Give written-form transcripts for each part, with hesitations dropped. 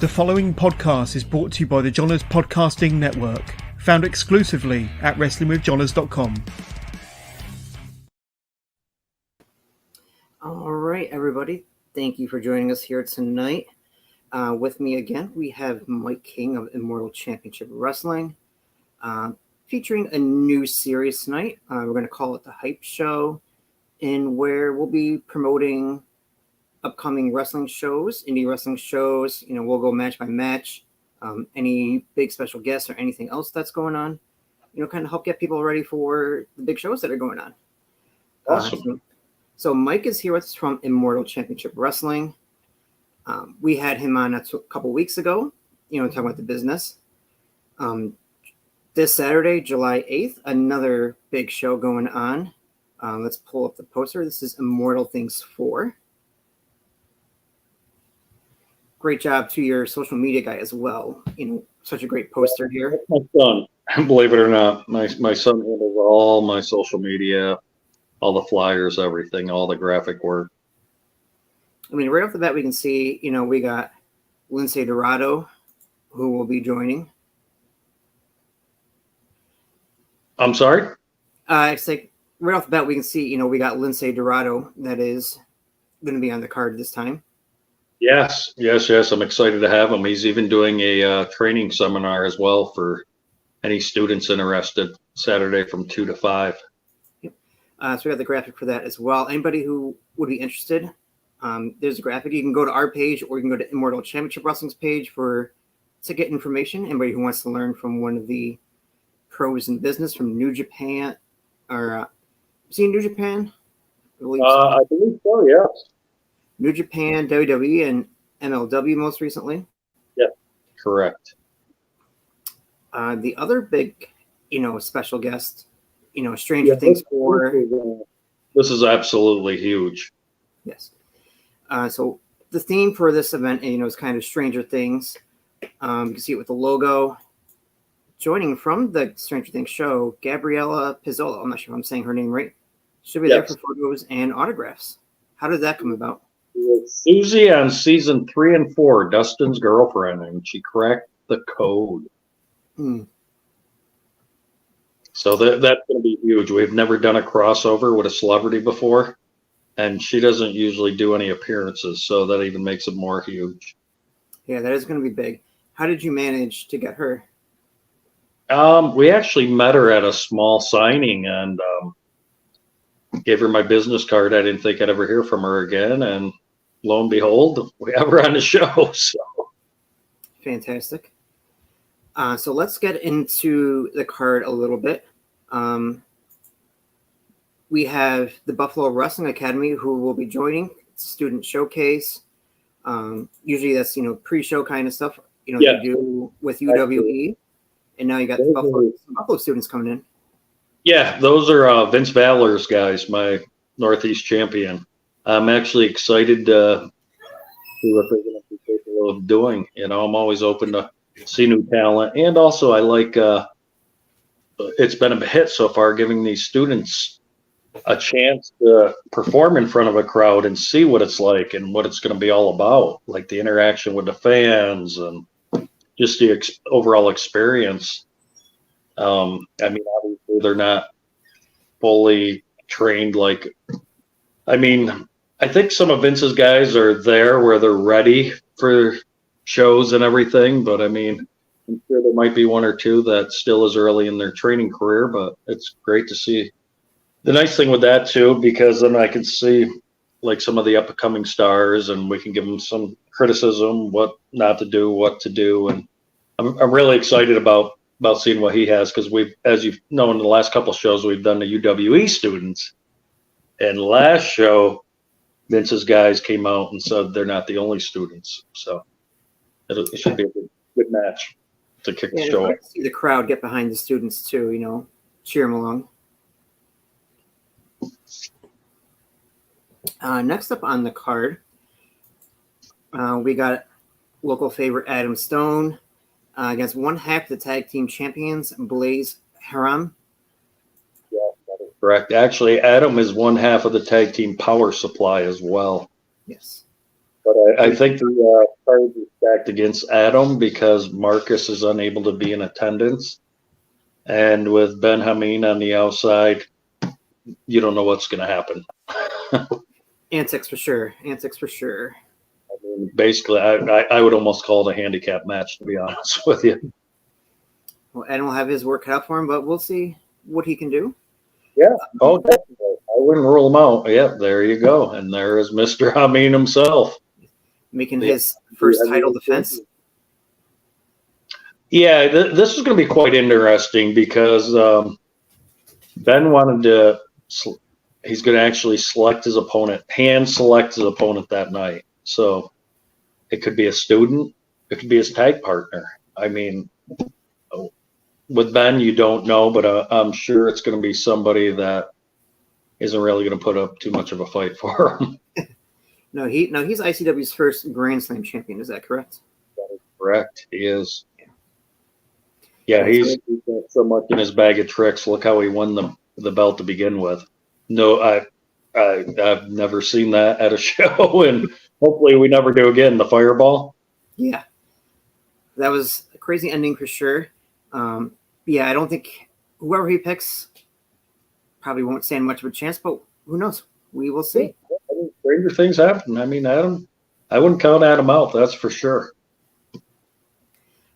The following podcast is brought to you by the Johners Podcasting Network, found exclusively at WrestlingWithJohners.com. All right, everybody. Thank you for joining us here tonight. With me again, we have Mike King of Immortal Championship Wrestling, featuring a new series tonight. We're going to call it The Hype Show, and where we'll be promoting upcoming wrestling shows, indie wrestling shows. We'll go match by match, any big special guests or anything else that's going on, kind of help get people ready for the big shows that are going on. Awesome. So Mike is here with us from Immortal Championship Wrestling. We had him on a couple weeks ago, talking about the business. This Saturday, July 8th, another big show going on. Let's pull up the poster. This is Immortal Things 4. Great job to your social media guy as well. Such a great poster here. My son, believe it or not, my son handles all my social media, all the flyers, everything, all the graphic work. Right off the bat, we can see, we got Lindsay Dorado, who will be joining. I'm sorry? It's like right off the bat, we can see, we got Lindsay Dorado that is going to be on the card this time. Yes. I'm excited to have him. He's even doing a training seminar as well for any students interested, Saturday from 2 to 5. Yep. So we got the graphic for that as well. Anybody who would be interested, there's a graphic. You can go to our page, or you can go to Immortal Championship Wrestling's page to get information. Anybody who wants to learn from one of the pros in business from New Japan, or seen New Japan? I believe so, yes. New Japan, WWE, and MLW most recently. Yeah, correct. The other big, special guest, Stranger Things 4. This is absolutely huge. Yes. So the theme for this event, is kind of Stranger Things. You can see it with the logo. Joining from the Stranger Things show, Gabriella Pizzola. I'm not sure if I'm saying her name right. She'll be there for photos and autographs. How did that come about? Susie on season 3 and 4, Dustin's girlfriend, and she cracked the code. So that's going to be huge. We've never done a crossover with a celebrity before, and she doesn't usually do any appearances, so that even makes it more huge. Yeah, that is going to be big. How did you manage to get her? We actually met her at a small signing, and gave her my business card. I didn't think I'd ever hear from her again, and lo and behold, we have her on the show. So fantastic. So let's get into the card a little bit. We have the Buffalo Wrestling Academy, who will be joining student showcase. Usually that's pre-show kind of stuff. You do with UWE, and now you got the Buffalo students coming in. Yeah, those are Vince Valor's guys, my Northeast champion. I'm actually excited to see what they're going to be capable of doing. I'm always open to see new talent. And also I like, it's been a hit so far, giving these students a chance to perform in front of a crowd and see what it's like and what it's going to be all about, like the interaction with the fans and just the overall experience. Obviously they're not fully trained. I think some of Vince's guys are there where they're ready for shows and everything, but I'm sure there might be one or two that still is early in their training career, but it's great to see. The nice thing with that too, because then I can see some of the upcoming stars, and we can give them some criticism, what not to do, what to do. And I'm really excited about seeing what he has, because we've, as you've known, in the last couple of shows we've done the UWE students, and last show Vince's guys came out and said they're not the only students, so it should be a good match to kick the show off. See the crowd get behind the students too, cheer them along. Next up on the card, we got local favorite Adam Stone against one half the tag team champions, Blaze Haram. Yeah, that is correct. Actually, Adam is one half of the tag team Power Supply as well. Yes. But I think the cards are stacked against Adam because Marcus is unable to be in attendance. And with Ben Hameen on the outside, you don't know what's going to happen. Antics for sure. Antics for sure. I mean, basically, I would almost call it a handicap match, to be honest with you. Well, Adam will have his work cut out for him, but we'll see what he can do. Yeah. Oh, definitely. I wouldn't rule him out. Yeah, there you go. And there is Mr. Hameen himself. Making his first title defense. Yeah, this is going to be quite interesting because Ben wanted to. He's going to actually select his opponent, hand select his opponent that night. So it could be a student, it could be his tag partner. I mean, with Ben, you don't know, but I'm sure it's going to be somebody that isn't really going to put up too much of a fight for him. No, he's ICW's first Grand Slam champion. Is that correct? That is correct. He is. Yeah, he's got so much in his bag of tricks. Look how he won the belt to begin with. No, I've never seen that at a show, and hopefully we never do again. The fireball. Yeah, that was a crazy ending for sure. Yeah, I don't think whoever he picks probably won't stand much of a chance, but who knows? We will see. Yeah, I mean, stranger things happen. I mean, Adam, I wouldn't count Adam out. That's for sure.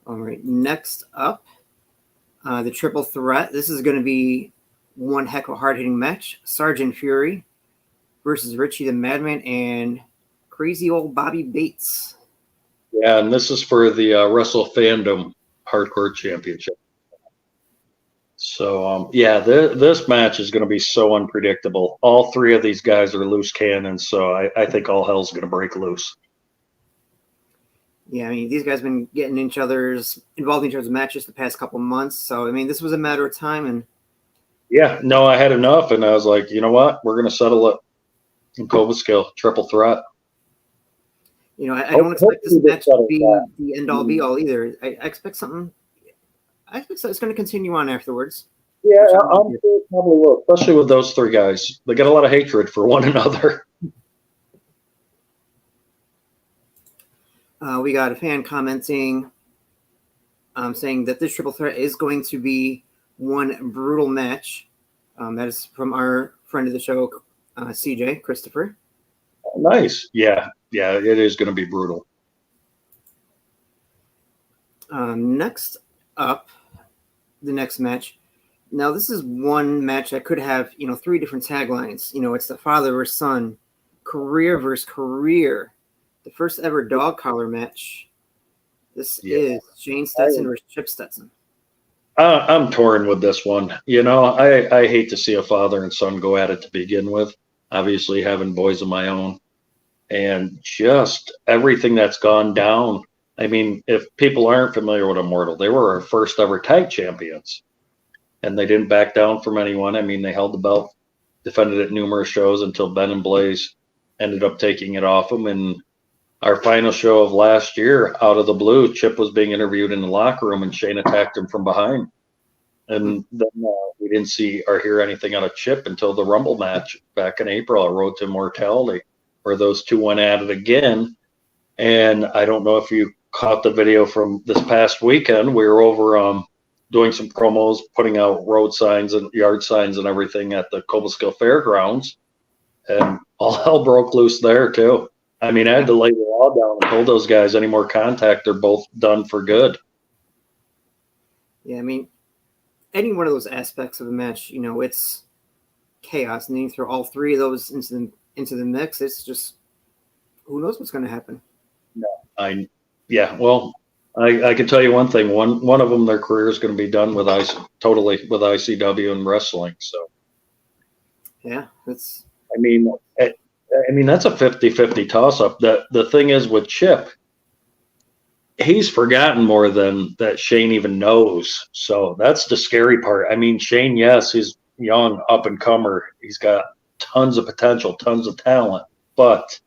All right, next up, the triple threat. This is going to be one heck of a hard-hitting match. Sergeant Fury versus Richie the Madman and crazy old Bobby Bates. Yeah, and this is for the Wrestle Fandom Hardcore Championship. So, yeah, this match is going to be so unpredictable. All three of these guys are loose cannons, so I think all hell's going to break loose. Yeah, I mean, these guys have been getting involved in each other's matches the past couple months. So, I mean, this was a matter of time. And yeah, no, I had enough, and I was like, you know what? We're going to settle it in Kovaskill, triple threat. You know, I don't expect this match to be the end-all, be-all either. I expect something. I expect it's going to continue on afterwards. Yeah, I'm sure it probably will, especially with those three guys. They got a lot of hatred for one another. We got a fan commenting, saying that this triple threat is going to be one brutal match. That is from our friend of the show, CJ, Christopher. Nice. Yeah, it is going to be brutal. Next up, the next match. Now, this is one match that could have, three different taglines. It's the father versus son, career versus career. The first ever dog collar match. This is Shane Stetson versus Chip Stetson. I'm torn with this one. I hate to see a father and son go at it to begin with. Obviously, having boys of my own. And just everything that's gone down. I mean, if people aren't familiar with Immortal, they were our first ever tag champions. And they didn't back down from anyone. I mean, they held the belt, defended it numerous shows until Ben and Blaze ended up taking it off them. And our final show of last year, out of the blue, Chip was being interviewed in the locker room and Shane attacked him from behind. And then we didn't see or hear anything out of Chip until the Rumble match back in April, a Road to Immortality, where those two went at it again. And I don't know if you caught the video from this past weekend. We were over doing some promos, putting out road signs and yard signs and everything at the Kovaskill Fairgrounds. And all hell broke loose there, too. I mean, I had to lay the law down and told those guys any more contact, they're both done for good. Yeah, I mean, any one of those aspects of a match, it's chaos. And then you throw all three of those into the mix. It's just, who knows what's going to happen? No, I can tell you one thing. One of them, their career is going to be done with ICW and wrestling. So, yeah, that's. I mean, that's a 50-50 toss-up. The thing is with Chip, he's forgotten more than that Shane even knows. So that's the scary part. I mean, Shane, yes, he's young, up-and-comer. He's got tons of potential, tons of talent. But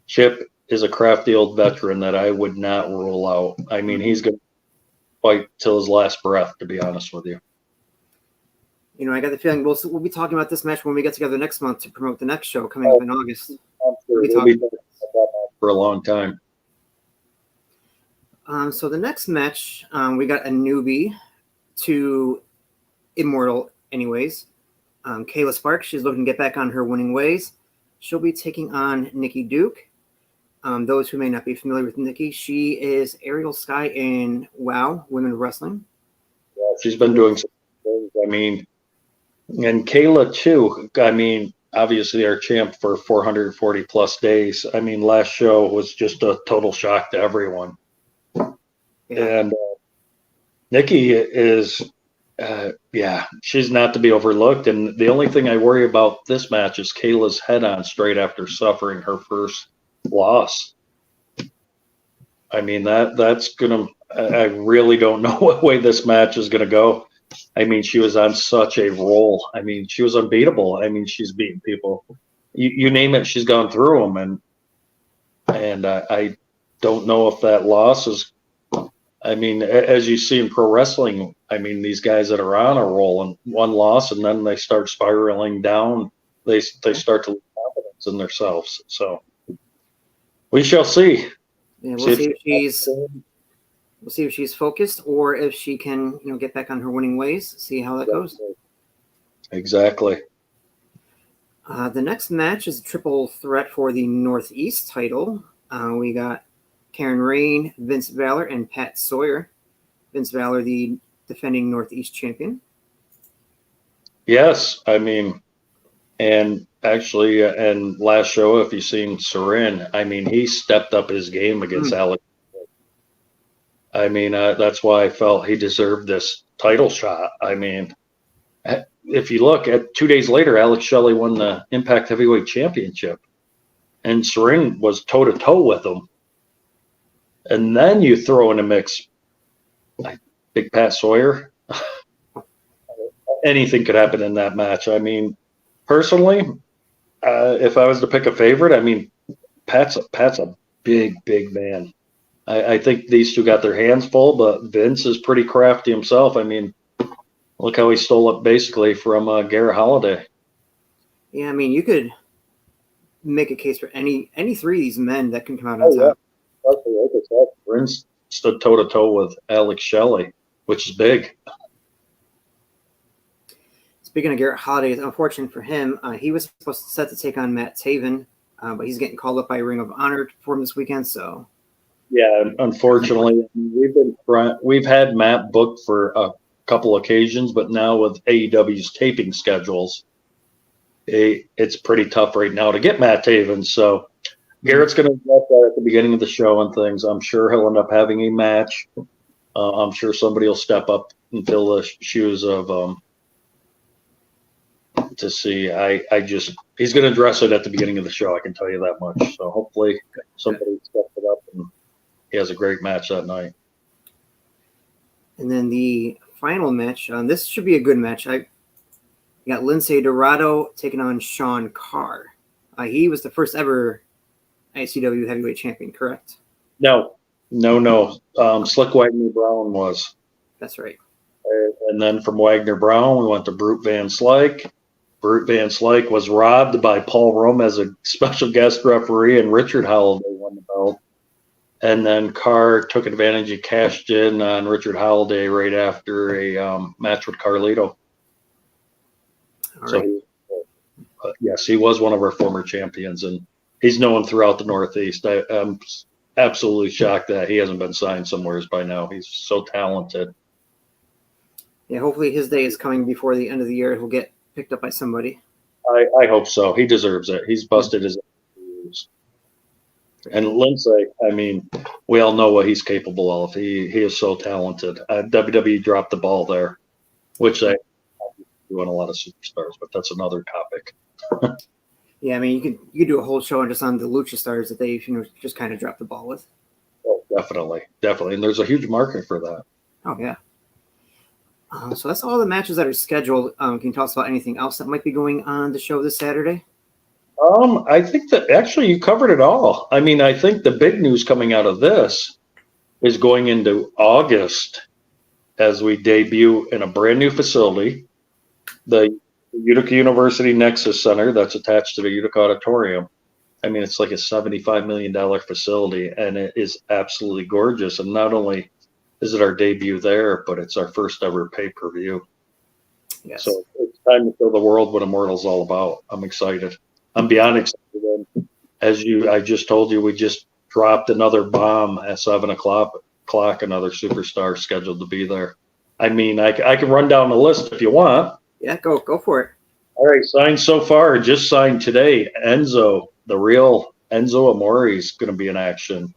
Chip is a crafty old veteran that I would not rule out. I mean, he's going to fight till his last breath, to be honest with you. I got the feeling we'll be talking about this match when we get together next month to promote the next show coming up in August. I'm sure we'll be talking about that for a long time. So the next match, we got a newbie to Immortal anyways. Kayla Sparks, she's looking to get back on her winning ways. She'll be taking on Nikki Duke. Those who may not be familiar with Nikki, she is Ariel Sky in WoW Women Wrestling. Yeah, she's been doing some things. I mean, and Kayla too. I mean, obviously our champ for 440 plus days. I mean, last show was just a total shock to everyone. Yeah. And Nikki is, she's not to be overlooked. And the only thing I worry about this match is Kayla's head on straight after suffering her first loss. I mean, that's gonna. I really don't know what way this match is gonna go. I mean, she was on such a roll. I mean, she was unbeatable. I mean, she's beaten people. You name it, she's gone through them. And I don't know if that loss is. I mean, as you see in pro wrestling, I mean, these guys that are on a roll and one loss, and then they start spiraling down. They start to lose confidence in themselves. So we shall see. Yeah, we'll see if she's focused or if she can, get back on her winning ways. See how that goes. Exactly. The next match is a triple threat for the Northeast title. We got Karen Rain, Vince Valor, and Pat Sawyer. Vince Valor, the defending Northeast champion. Yes, I mean, and actually, and last show, if you've seen Sarin, I mean, he stepped up his game against Alex. I mean, that's why I felt he deserved this title shot. I mean, if you look at 2 days later, Alex Shelley won the Impact Heavyweight Championship, and Sarin was toe to toe with him. And then you throw in a mix, like Big Pat Sawyer. Anything could happen in that match. I mean, personally, if I was to pick a favorite, I mean, Pat's a big man. I think these two got their hands full, but Vince is pretty crafty himself. I mean, look how he stole it basically from Garrett Holiday. Yeah, I mean, you could make a case for any three of these men that can come out on top. Yeah. Vince stood toe to toe with Alex Shelley, which is big. Speaking of Garrett Holiday, it's unfortunate for him. He was supposed to set to take on Matt Taven, but he's getting called up by Ring of Honor for him this weekend. So, yeah, unfortunately, we've had Matt booked for a couple occasions, but now with AEW's taping schedules, it's pretty tough right now to get Matt Taven. So Garrett's going to address that at the beginning of the show and things. I'm sure he'll end up having a match. I'm sure somebody will step up and fill the shoes of to see. He's going to address it at the beginning of the show. I can tell you that much. So hopefully somebody steps it up and he has a great match that night. And then the final match, this should be a good match. You got Lindsay Dorado taking on Sean Carr. He was the first ever ICW heavyweight champion, correct? No. Slick Wagner Brown was. That's right. And then from Wagner Brown, we went to Brute Van Slyke. Brute Van Slyke was robbed by Paul Rome as a special guest referee, and Richard Holiday won the belt. And then Carr took advantage and cashed in on Richard Holiday right after a match with Carlito. Yes, he was one of our former champions, and he's known throughout the Northeast. I'm absolutely shocked that he hasn't been signed somewhere by now. He's so talented. Yeah, hopefully his day is coming before the end of the year. He'll get picked up by somebody. I hope so. He deserves it. He's busted his years. And Lindsay, I mean, we all know what he's capable of. He is so talented. WWE dropped the ball there, which they do on a lot of superstars, but that's another topic. Yeah, I mean, you could do a whole show just on the lucha stars that they just kind of dropped the ball with. Oh, definitely, and there's a huge market for that. Oh yeah. So that's all the matches that are scheduled. Can you tell us about anything else that might be going on the show this Saturday? I think that actually you covered it all. I mean, I think the big news coming out of this is going into August as we debut in a brand new facility, the Utica University Nexus Center that's attached to the Utica Auditorium. I mean, it's like a $75 million facility, and it is absolutely gorgeous. And not only is it our debut there, but it's our first ever pay-per-view. Yes. So it's time to show the world what Immortal's all about. I'm excited. I'm beyond excited. And I just told you, we just dropped another bomb at 7:00. Another superstar scheduled to be there. I mean, I can run down the list if you want. Yeah, go for it. All right, signed so far, just signed today. Enzo, the real Enzo Amore is going to be in action.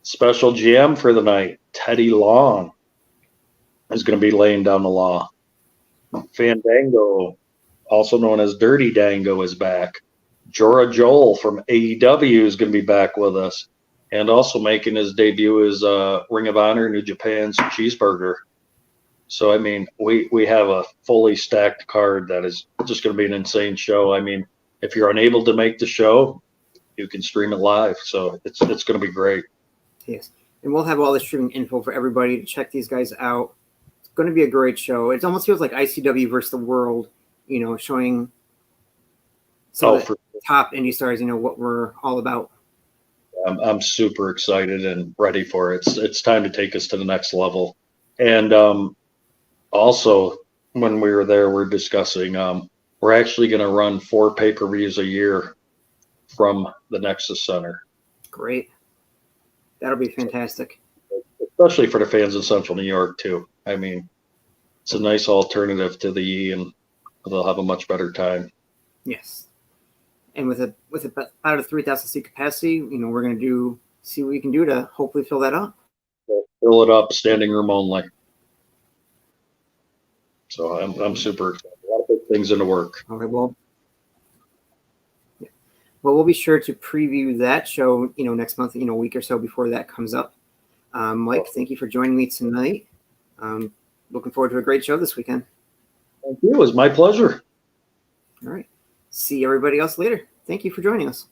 Special GM for the night, Teddy Long is going to be laying down the law. Fandango, also known as Dirty Dango, is back. Jora Joel from AEW is going to be back with us. And also making his debut is Ring of Honor New Japan's Cheeseburger. So, I mean, we have a fully stacked card that is just going to be an insane show. I mean, if you're unable to make the show, you can stream it live. So it's going to be great. Yes. And we'll have all the streaming info for everybody to check these guys out. It's going to be a great show. It almost feels like ICW versus the world, showing some of the top indie stars, what we're all about. I'm super excited and ready for it. It's time to take us to the next level. And also, when we were there, we're discussing we're actually going to run 4 pay-per-views a year from the Nexus Center. Great. That'll be fantastic. Especially for the fans in Central New York, too. I mean, it's a nice alternative to the E, and they'll have a much better time. Yes. And with about a 3,000 seat capacity, we're going to see what we can do to hopefully fill that up. Fill it up, standing room only. So I'm super excited. A lot of big things in the work. Okay, well, we'll be sure to preview that show, next month, a week or so before that comes up. Mike, thank you for joining me tonight. Looking forward to a great show this weekend. Thank you. It was my pleasure. All right. See everybody else later. Thank you for joining us.